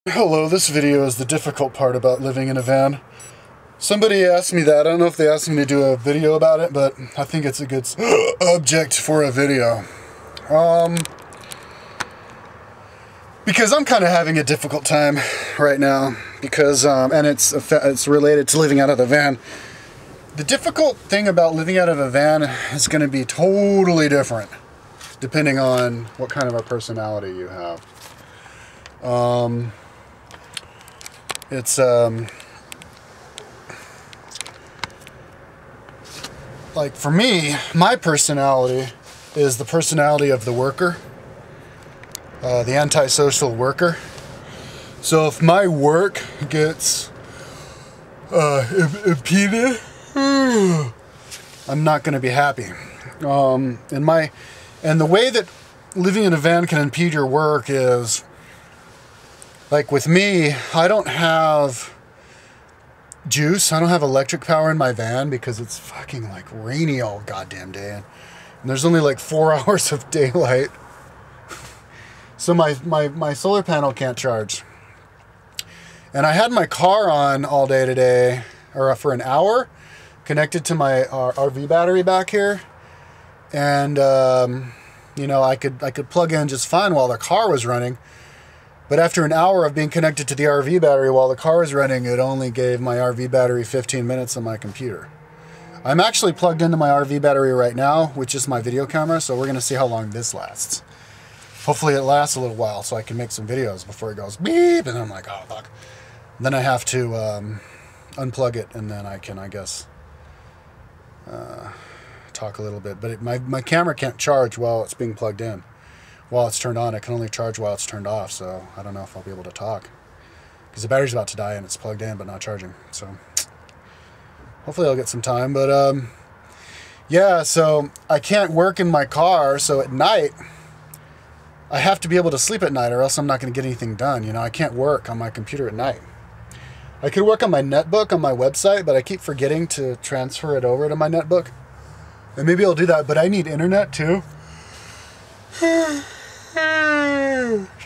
Hello, this video is the difficult part about living in a van. Somebody asked me that. I don't know if they asked me to do a video about it, but I think it's a good object for a video. Because I'm kind of having a difficult time right now, because and it's related to living out of the van. The difficult thing about living out of a van is going to be totally different depending on what kind of a personality you have. It's like for me, my personality is the personality of the worker, the antisocial worker. So if my work gets impeded, I'm not going to be happy. And the way that living in a van can impede your work is, like with me, I don't have juice. I don't have electric power in my van because it's fucking like rainy all goddamn day. And there's only like 4 hours of daylight. So my solar panel can't charge. And I had my car on all day today, or for an hour, connected to my RV battery back here. And, you know, I could plug in just fine while the car was running. But after an hour of being connected to the RV battery while the car was running, it only gave my RV battery 15 minutes on my computer. I'm actually plugged into my RV battery right now with just my video camera, so we're going to see how long this lasts. Hopefully it lasts a little while so I can make some videos before it goes beep, and then I'm like, oh, fuck. Then I have to unplug it, and then I can, I guess, talk a little bit. But my camera can't charge while it's being plugged in. While it's turned on, it can only charge while it's turned off, so I don't know if I'll be able to talk. Because the battery's about to die and it's plugged in but not charging, so hopefully I'll get some time. But yeah, so I can't work in my car, so at night I have to be able to sleep at night or else I'm not going to get anything done. You know, I can't work on my computer at night. I could work on my netbook on my website, but I keep forgetting to transfer it over to my netbook. And maybe I'll do that, but I need internet too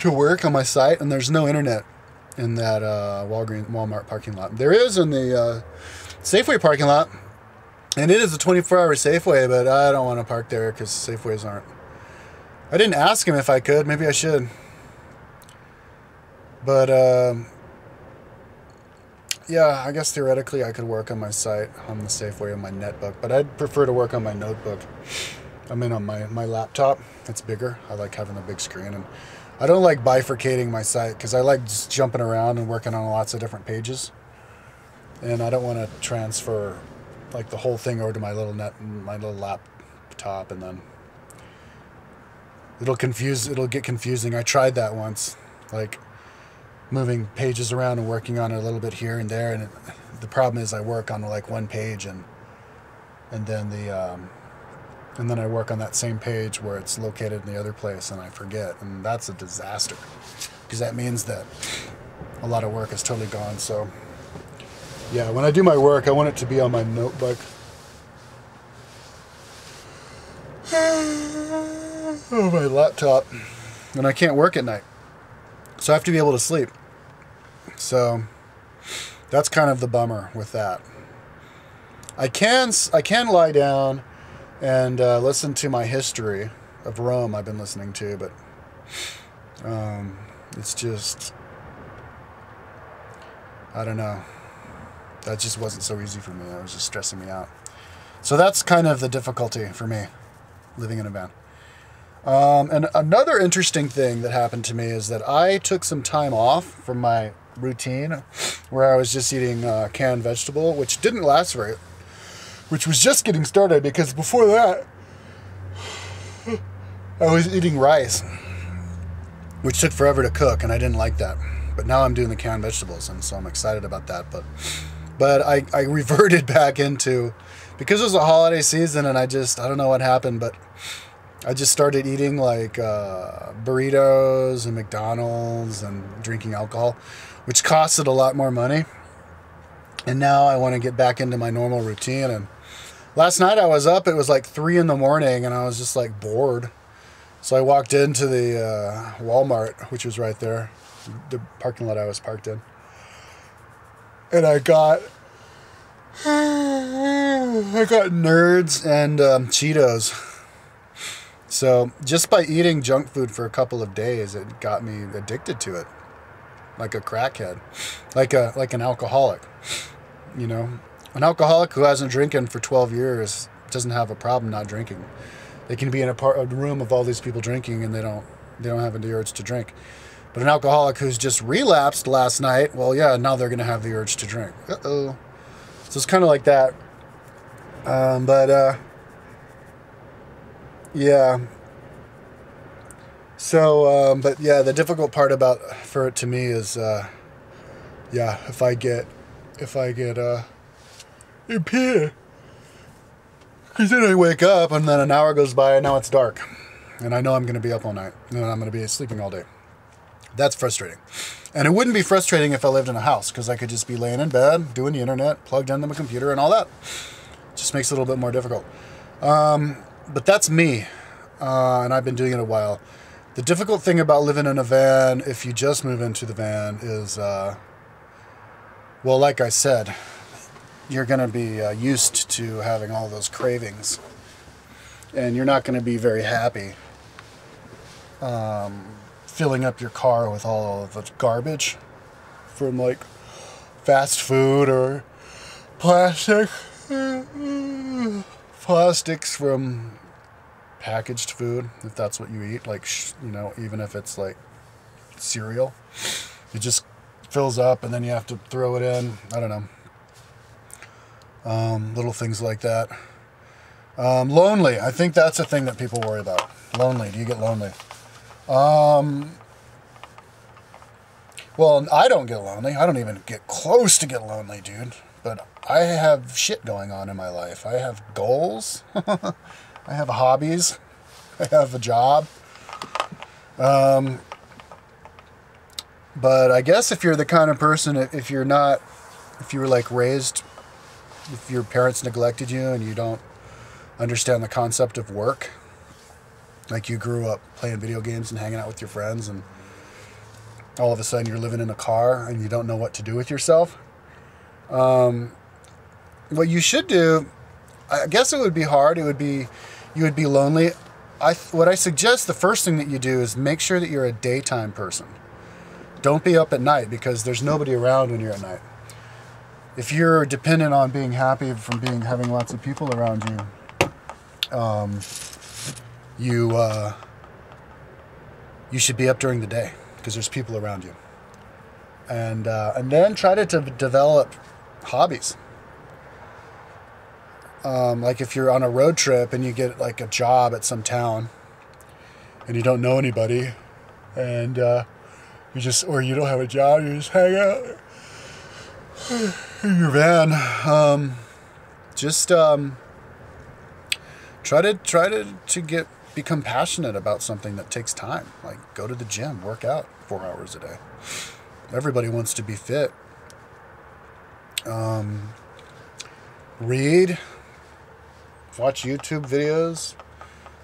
to work on my site, and there's no internet in that Walmart parking lot. There is in the Safeway parking lot, and it is a 24-hour Safeway, but I don't want to park there because Safeways aren't. I didn't ask him if I could. Maybe I should. But yeah, I guess theoretically I could work on my site on the Safeway on my netbook, but I'd prefer to work on my notebook. I mean, on my laptop. It's bigger. I like having the big screen, and I don't like bifurcating my site because I like just jumping around and working on lots of different pages, and I don't want to transfer like the whole thing over to my little laptop, and then it'll get confusing. I tried that once, like moving pages around and working on it a little bit here and there, and the problem is I work on like one page and then I work on that same page where it's located in the other place, and I forget, and that's a disaster because that means that a lot of work is totally gone. So yeah, when I do my work, I want it to be on my notebook. Oh, my laptop, and I can't work at night, so I have to be able to sleep. So that's kind of the bummer with that. I can lie down and listen to my history of Rome I've been listening to, but it's just, I don't know. That just wasn't so easy for me. That was just stressing me out. So that's kind of the difficulty for me, living in a van. And another interesting thing that happened to me is that I took some time off from my routine where I was just eating canned vegetable, which didn't last which was just getting started, because before that I was eating rice, which took forever to cook, and I didn't like that. But now I'm doing the canned vegetables, and so I'm excited about that. But I reverted back into, because it was a holiday season, and I don't know what happened, but I just started eating like burritos and McDonald's and drinking alcohol, which costed a lot more money. And now I want to get back into my normal routine. And last night I was up, it was like 3 in the morning, and I was just like bored. So I walked into the Walmart, which was right there. the parking lot I was parked in. And I got Nerds and Cheetos. So just by eating junk food for a couple of days, it got me addicted to it, like a crackhead, like an alcoholic. You know, an alcoholic who hasn't drinking for 12 years doesn't have a problem not drinking. They can be in a room of all these people drinking and they don't have the urge to drink. But an alcoholic who's just relapsed last night, well, yeah, now they're going to have the urge to drink. Uh-oh. So it's kind of like that. Yeah. So, but yeah, the difficult part for it to me is, yeah, if I get impeded, because then I wake up and then an hour goes by and now it's dark, and I know I'm going to be up all night and I'm going to be sleeping all day. That's frustrating. And it wouldn't be frustrating if I lived in a house, because I could just be laying in bed, doing the internet, plugged into my computer and all that. Just makes it a little bit more difficult. But that's me, and I've been doing it a while. The difficult thing about living in a van, if you just move into the van, is, well, like I said, you're going to be used to having all those cravings, and you're not going to be very happy filling up your car with all of the garbage from, like, fast food or plastics from packaged food, if that's what you eat, like, you know, even if it's like cereal, it just fills up and then you have to throw it in. I don't know. Little things like that. Lonely. I think that's a thing that people worry about. Lonely. Do you get lonely? Well, I don't get lonely. I don't even get close to get lonely, dude. But I have shit going on in my life. I have goals. I have hobbies. I have a job. But I guess if you're the kind of person, if you were like raised, if your parents neglected you and you don't understand the concept of work, like you grew up playing video games and hanging out with your friends, and all of a sudden you're living in a car and you don't know what to do with yourself. What you should do, I guess it would be hard. You would be lonely. What I suggest, the first thing that you do is make sure that you're a daytime person. Don't be up at night, because there's nobody around when you're at night. If you're dependent on being happy from having lots of people around you, you should be up during the day, because there's people around you. And then try to develop hobbies. Like if you're on a road trip and you get like a job at some town and you don't know anybody, and or you don't have a job, you just hang out in your van. Try to become passionate about something that takes time. Like go to the gym, work out 4 hours a day. Everybody wants to be fit. Read, watch YouTube videos,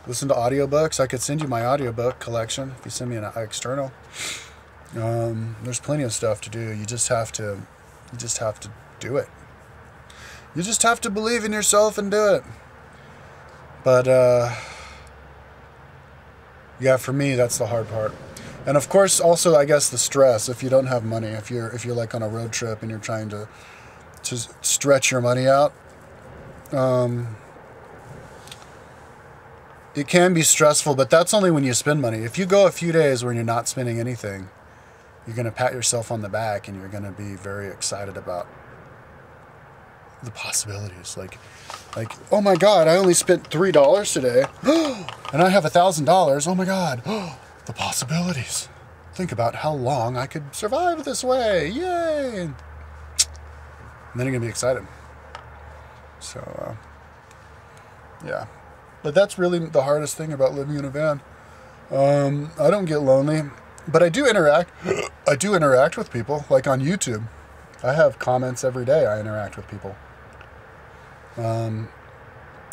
listen to audiobooks. I could send you my audiobook collection if you send me an external. There's plenty of stuff to do. You just have to do it. You just have to believe in yourself and do it. But yeah, for me, that's the hard part. And of course, also, I guess the stress. If you don't have money, if you're like on a road trip and you're trying to stretch your money out, it can be stressful. But that's only when you spend money. If you go a few days when you're not spending anything, you're going to pat yourself on the back and you're going to be very excited about the possibilities. Like, oh my God, I only spent $3 today, and I have $1,000. Oh my God, the possibilities. Think about how long I could survive this way. Yay! And then you're gonna be excited. So, yeah. But that's really the hardest thing about living in a van. I don't get lonely, but I do interact. I do interact with people, like on YouTube. I have comments every day. I interact with people. On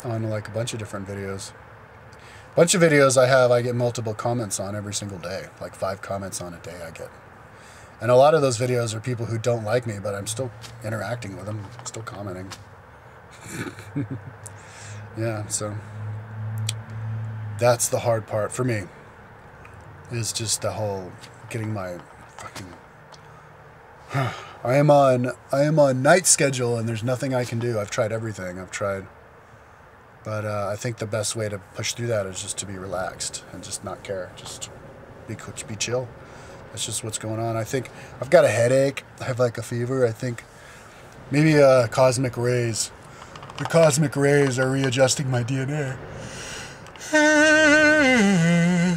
like a bunch of different videos. I get multiple comments on every single day. Like 5 comments on a day I get. And a lot of those videos are people who don't like me, but I'm still interacting with them, still commenting. Yeah, so that's the hard part for me, is just the whole getting my fucking... I am on night schedule, and there's nothing I can do. I've tried everything. But I think the best way to push through that is just to be relaxed and just not care. Just be chill. That's just what's going on. I think I've got a headache. I have like a fever. I think maybe cosmic rays. The cosmic rays are readjusting my DNA.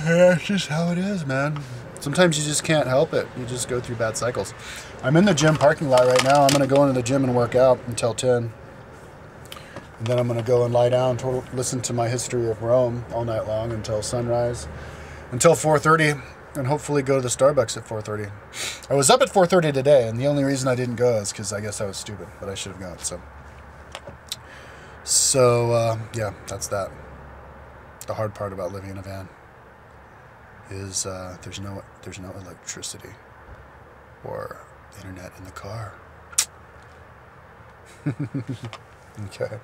That's just how it is, man. Sometimes you just can't help it. You just go through bad cycles. I'm in the gym parking lot right now. I'm going to go into the gym and work out until 10. And then I'm going to go and lie down, listen to my history of Rome all night long until sunrise, until 4:30, and hopefully go to the Starbucks at 4:30. I was up at 4:30 today, and the only reason I didn't go is because I guess I was stupid, but I should have gone. So yeah, that's that. The hard part about living in a van is there's no electricity or internet in the car. Okay.